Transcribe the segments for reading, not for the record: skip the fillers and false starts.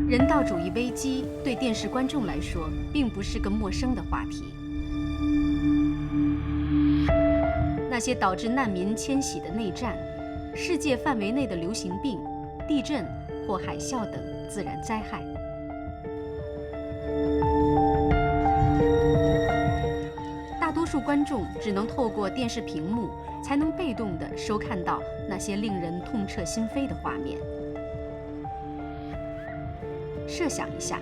人道主义危机对电视观众来说并不是个陌生的话题。那些导致难民迁徙的内战、世界范围内的流行病、地震或海啸等自然灾害，大多数观众只能透过电视屏幕，才能被动地收看到那些令人痛彻心扉的画面。设想一下，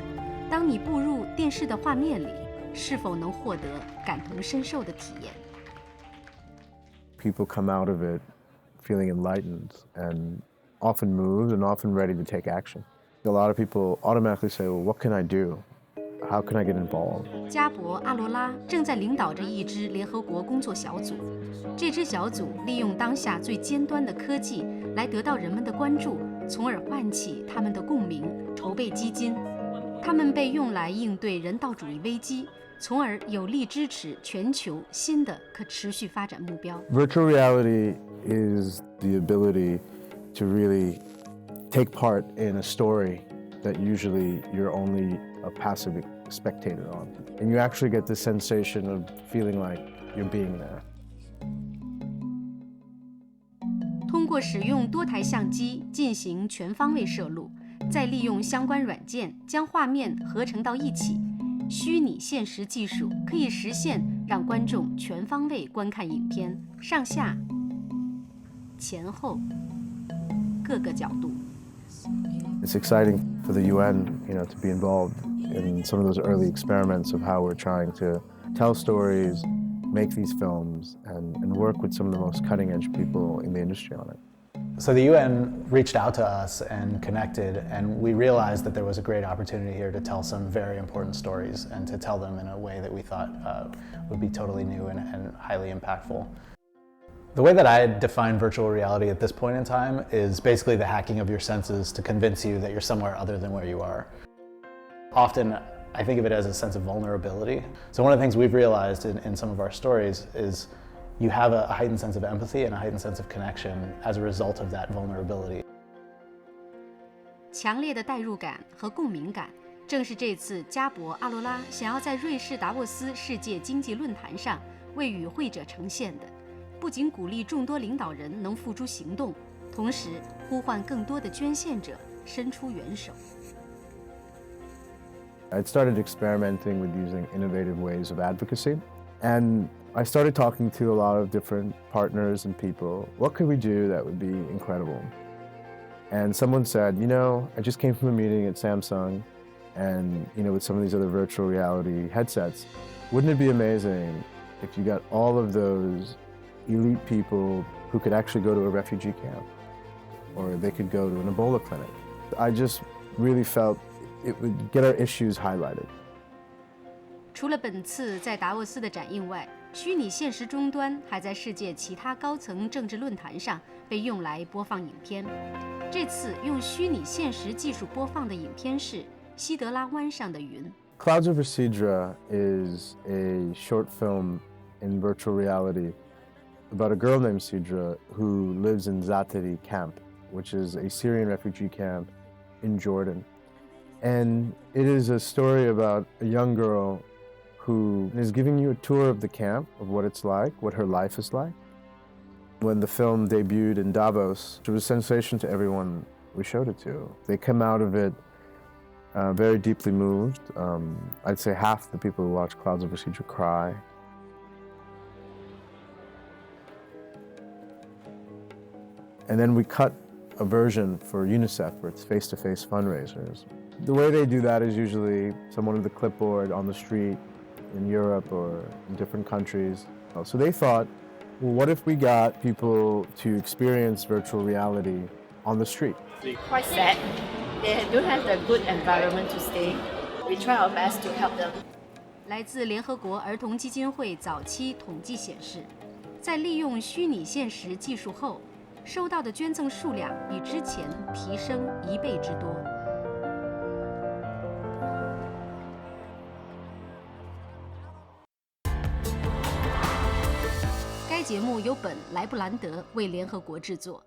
当你步入电视的画面里，是否能获得感同身受的体验？ People come out of it feeling enlightened and often moved and often ready to take action. A lot of people automatically say, well, what can I do? How can I get involved? 加博·阿罗拉正在领导着一支联合国工作小组。这支小组利用当下最尖端的科技来得到人们的关注，从而唤起他们的共鸣，筹备基金。他们被用来应对人道主义危机，从而有力支持全球新的可持续发展目标。Virtual reality is the ability to really take part in a story that usually you're only a passive spectator on. And you actually get this sensation of feeling like you're being there. 通过使用多台相机进行全方位摄录，再利用相关软件将画面合成到一起，虚拟现实技术可以实现让观众全方位观看影片，上下、前后各个角度。It's exciting for the UN, to be involved in some of those early experiments of how we're trying to tell stories, make these films, and work with some of the most cutting-edge people in the industry on it. So the UN reached out to us and connected, and we realized that there was a great opportunity here to tell some very important stories and to tell them in a way that we thought would be totally new and highly impactful. The way that I define virtual reality at this point in time is basically the hacking of your senses to convince you that you're somewhere other than where you are. Often, I think of it as a sense of vulnerability. So one of the things we've realized in some of our stories is you have a heightened sense of empathy and a heightened sense of connection as a result of that vulnerability. 强烈的代入感和共鸣感，正是这次加博·阿罗拉想要在瑞士达沃斯世界经济论坛上为与会者呈现的。不仅鼓励众多领导人能付诸行动，同时呼唤更多的捐献者伸出援手。I started experimenting with using innovative ways of advocacy, and I started talking to a lot of different partners and people. What could we do that would be incredible? And someone said, I just came from a meeting at Samsung, and with some of these other virtual reality headsets, wouldn't it be amazing if you got all of those elite people who could actually go to a refugee camp, or they could go to an Ebola clinic? I just really felt it would get our issues highlighted. 除了本次在达沃斯的展映外，虚拟现实终端还在世界其他高层政治论坛上被用来播放影片。这次用虚拟现实技术播放的影片是《西德拉湾上的云》。Clouds over Sidra is a short film in virtual reality about a girl named Sidra who lives in Za'atari camp, which is a Syrian refugee camp in Jordan. And it is a story about a young girl who is giving you a tour of the camp, of what it's like, what her life is like. When the film debuted in Davos, it was a sensation to everyone we showed it to. They come out of it very deeply moved. I'd say half the people who watch Clouds over Sidra cry. And then we cut a version for UNICEF, for its face-to-face fundraisers. The way they do that is usually someone with a clipboard on the street in Europe or in different countries. So they thought, well, what if we got people to experience virtual reality on the street? Quite sad. They don't have a good environment to stay. We try our best to help them. 来自联合国儿童基金会早期统计显示，在利用虚拟现实技术后，收到的捐赠数量比之前提升1倍之多。该节目由本·莱布兰德为联合国制作。